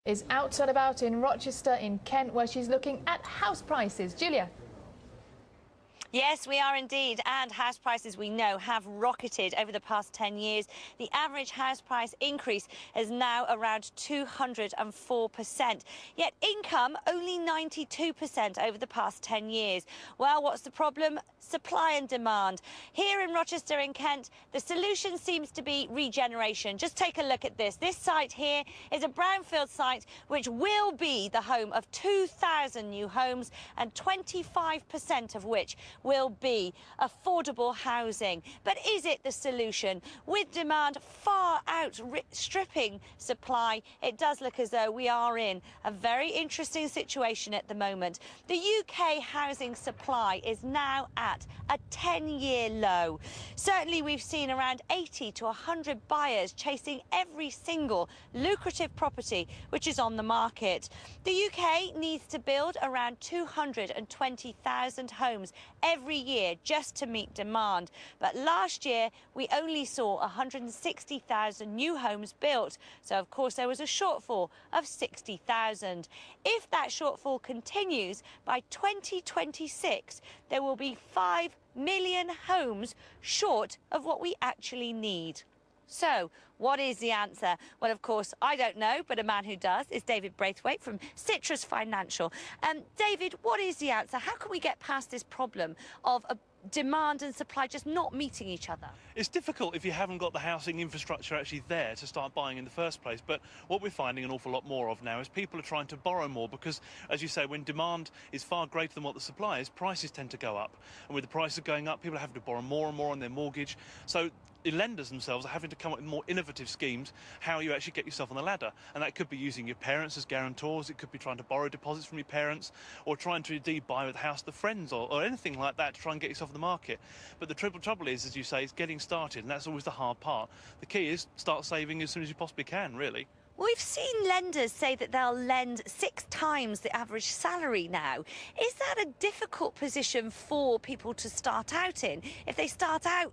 Is out and about in Rochester in Kent, where she's looking at house prices. Julia. Yes, we are indeed, and house prices, we know, have rocketed over the past 10 years. The average house price increase is now around 204%, yet income only 92% over the past 10 years. Well, what's the problem? Supply and demand. Here in Rochester in Kent, the solution seems to be regeneration. Just take a look at this. This site here is a brownfield site which will be the home of 2,000 new homes, and 25% of which will be affordable housing. But is it the solution? With demand far outstripping supply, it does look as though we are in a very interesting situation at the moment. The UK housing supply is now at a 10-year low. Certainly we've seen around 80 to 100 buyers chasing every single lucrative property which is on the market. The UK needs to build around 220,000 homes every year just to meet demand. But last year we only saw 160,000 new homes built. So of course there was a shortfall of 60,000. If that shortfall continues, by 2026 there will be 5 million homes short of what we actually need. So, what is the answer? Well, of course, I don't know, but a man who does is David Braithwaite from Citrus Financial. David, what is the answer? How can we get past this problem of demand and supply just not meeting each other? It's difficult if you haven't got the housing infrastructure actually there to start buying in the first place. But what we're finding an awful lot more of now is people are trying to borrow more because, as you say, when demand is far greater than what the supply is, prices tend to go up. And with the prices going up, people are having to borrow more and more on their mortgage. So the lenders themselves are having to come up with more innovative schemes how you actually get yourself on the ladder. And that could be using your parents as guarantors, it could be trying to borrow deposits from your parents, or trying to indeed buy with the house of friends, or anything like that to try and get yourself on the market. But the trouble is, as you say, is getting started, and that's always the hard part. The key is start saving as soon as you possibly can, really. We've seen lenders say that they'll lend 6 times the average salary now. Is that a difficult position for people to start out in? If they start out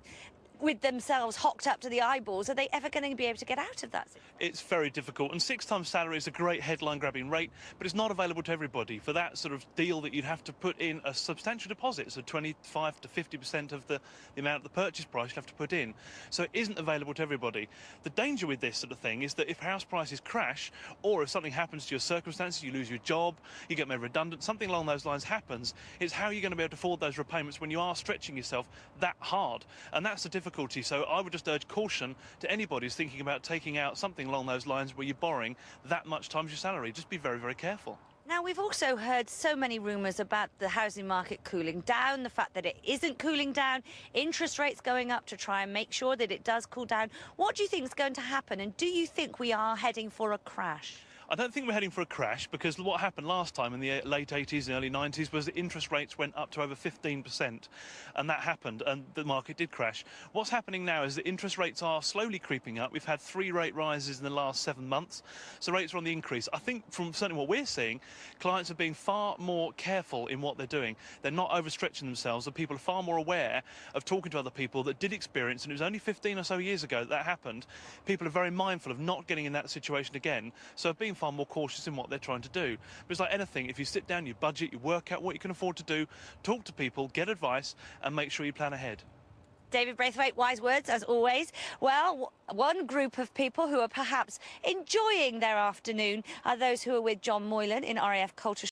with themselves hocked up to the eyeballs, are they ever going to be able to get out of that? It's very difficult, and 6 times salary is a great headline-grabbing rate, but it's not available to everybody. For that sort of deal, that you'd have to put in a substantial deposit, so 25 to 50% of the amount of the purchase price you'd have to put in. So it isn't available to everybody. The danger with this sort of thing is that if house prices crash, or if something happens to your circumstances, you lose your job, you get made redundant, something along those lines happens, it's how you're going to be able to afford those repayments when you are stretching yourself that hard. And that's the difficulty. So I would just urge caution to anybody who's thinking about taking out something along those lines where you're borrowing that much times your salary. Just be very, very careful. Now, we've also heard so many rumours about the housing market cooling down, the fact that it isn't cooling down, interest rates going up to try and make sure that it does cool down. What do you think is going to happen, and do you think we are heading for a crash? I don't think we're heading for a crash, because what happened last time in the late 80s and early 90s was that interest rates went up to over 15%, and that happened, and the market did crash. What's happening now is that interest rates are slowly creeping up. We've had 3 rate rises in the last 7 months, so rates are on the increase. I think from certainly what we're seeing, clients are being far more careful in what they're doing. They're not overstretching themselves, and people are far more aware of talking to other people that did experience, and it was only 15 or so years ago that happened. People are very mindful of not getting in that situation again, so being far more cautious in what they're trying to do. But it's like anything, if you sit down, you budget, you work out what you can afford to do, talk to people, get advice, and make sure you plan ahead. David Braithwaite, wise words as always. Well, one group of people who are perhaps enjoying their afternoon are those who are with John Moylan in RAF Culture